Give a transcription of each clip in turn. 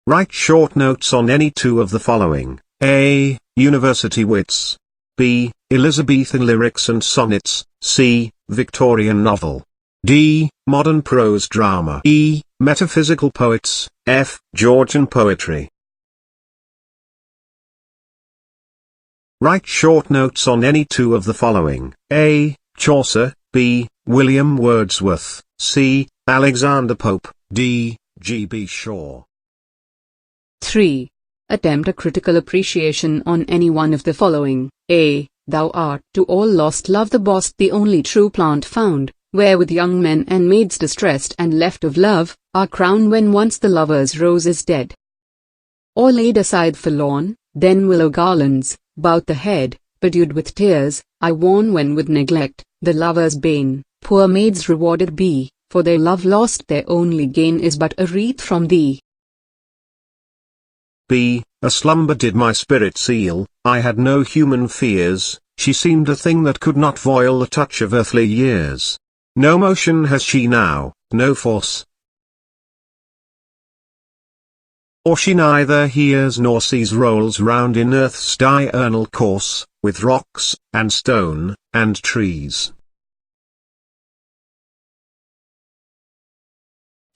Write short notes on any two of the following: A. University wits. B. Elizabethan lyrics and sonnets. C. Victorian novel. D. Modern prose drama. E. Metaphysical poets. F. Georgian poetry. Write short notes on any two of the following: A. Chaucer. B. William Wordsworth. C. Alexander Pope. D. G.B. Shaw. 3. Attempt a critical appreciation on any one of the following. A. Thou art to all lost love the bost, the only true plant found, wherewith young men and maids distressed and left of love, are crowned when once the lover's rose is dead. Or laid aside forlorn, then willow garlands, bout the head, bedewed with tears, I warn when with neglect, the lover's bane, poor maids rewarded be, for their love lost their only gain is but a wreath from thee. B. A slumber did my spirit seal, I had no human fears, she seemed a thing that could not foil the touch of earthly years. No motion has she now, no force. Or she neither hears nor sees, rolls round in earth's diurnal course, with rocks, and stone, and trees.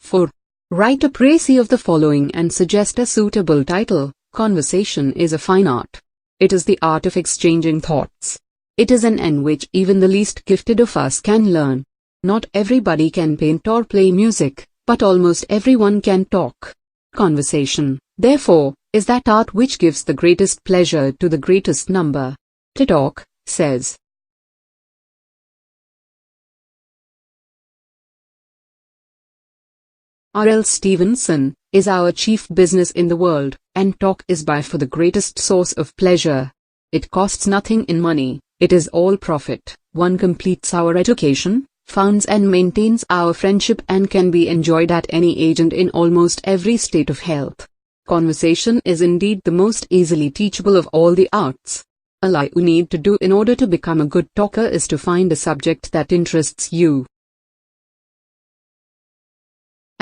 4. Write a précis of the following and suggest a suitable title. Conversation is a fine art. It is the art of exchanging thoughts. It is an end which even the least gifted of us can learn. Not everybody can paint or play music, but almost everyone can talk. Conversation, therefore, is that art which gives the greatest pleasure to the greatest number. To talk, says R.L. Stevenson, is our chief business in the world, and talk is by far the greatest source of pleasure. It costs nothing in money, it is all profit. One completes our education, founds and maintains our friendship, and can be enjoyed at any age and in almost every state of health. Conversation is indeed the most easily teachable of all the arts. All you need to do in order to become a good talker is to find a subject that interests you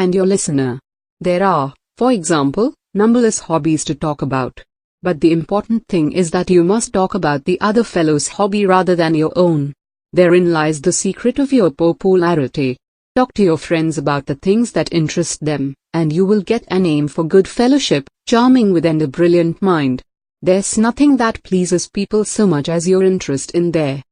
and your listener. There are, for example, numberless hobbies to talk about. But the important thing is that you must talk about the other fellow's hobby rather than your own. Therein lies the secret of your popularity. Talk to your friends about the things that interest them, and you will get a name for good fellowship, charming wit and a brilliant mind. There's nothing that pleases people so much as your interest in their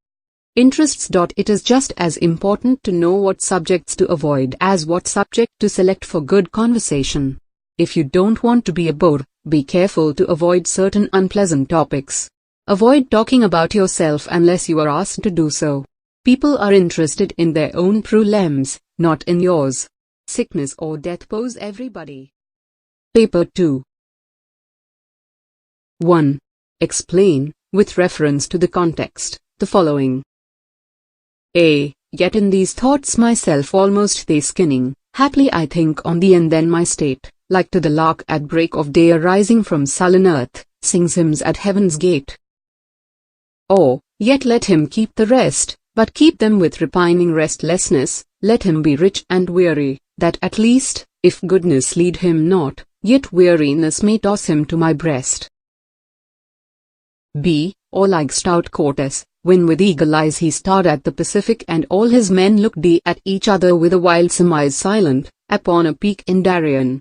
interests. It is just as important to know what subjects to avoid as what subject to select for good conversation. If you don't want to be a bore, be careful to avoid certain unpleasant topics. Avoid talking about yourself unless you are asked to do so. People are interested in their own problems, not in yours. Sickness or death pose everybody. Paper 2. 1. Explain, with reference to the context, the following. A. Yet in these thoughts myself almost they skinning, haply I think on thee, and then my state, like to the lark at break of day arising from sullen earth, sings hymns at heaven's gate. Or, yet let him keep the rest, but keep them with repining restlessness, let him be rich and weary, that at least, if goodness lead him not, yet weariness may toss him to my breast. B. Or like stout Cortes, when with eagle eyes he starred at the Pacific, and all his men looked at each other with a wild surmise silent, upon a peak in Darien.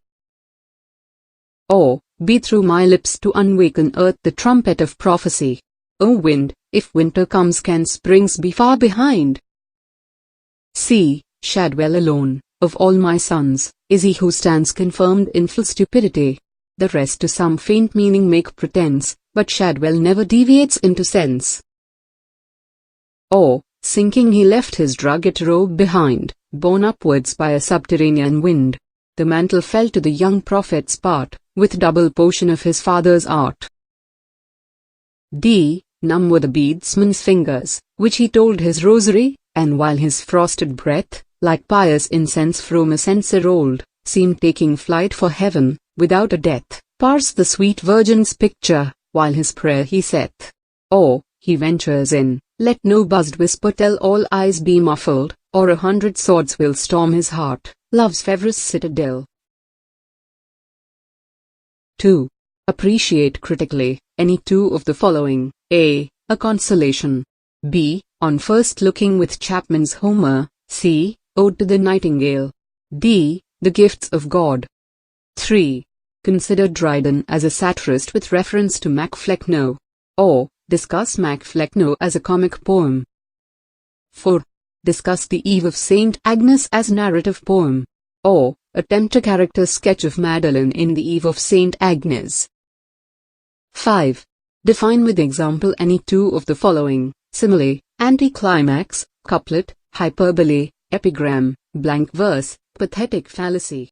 Or, be through my lips to unwaken earth the trumpet of prophecy. O wind, if winter comes can springs be far behind? C. Shadwell alone, of all my sons, is he who stands confirmed in full stupidity. The rest to some faint meaning make pretense, but Shadwell never deviates into sense. Or, sinking he left his drugget robe behind, borne upwards by a subterranean wind. The mantle fell to the young prophet's part, with double portion of his father's art. D. Numb were the beadsman's fingers, which he told his rosary, and while his frosted breath, like pious incense from a censer rolled, seemed taking flight for heaven, without a death, parsed the sweet Virgin's picture, while his prayer he saith. Or, he ventures in, let no buzzed whisper tell all eyes be muffled, or 100 swords will storm his heart, love's feverish citadel. 2. Appreciate critically any two of the following: A. A consolation. B. On first looking with Chapman's Homer. C. Ode to the Nightingale. D. The Gifts of God. 3. Consider Dryden as a satirist with reference to Mac Flecknoe. Or, discuss Mac Flecknoe as a comic poem. 4. Discuss The Eve of St. Agnes as narrative poem. Or, attempt a character sketch of Madeline in The Eve of St. Agnes. 5. Define with example any two of the following: simile, anticlimax, couplet, hyperbole, epigram, blank verse, pathetic fallacy.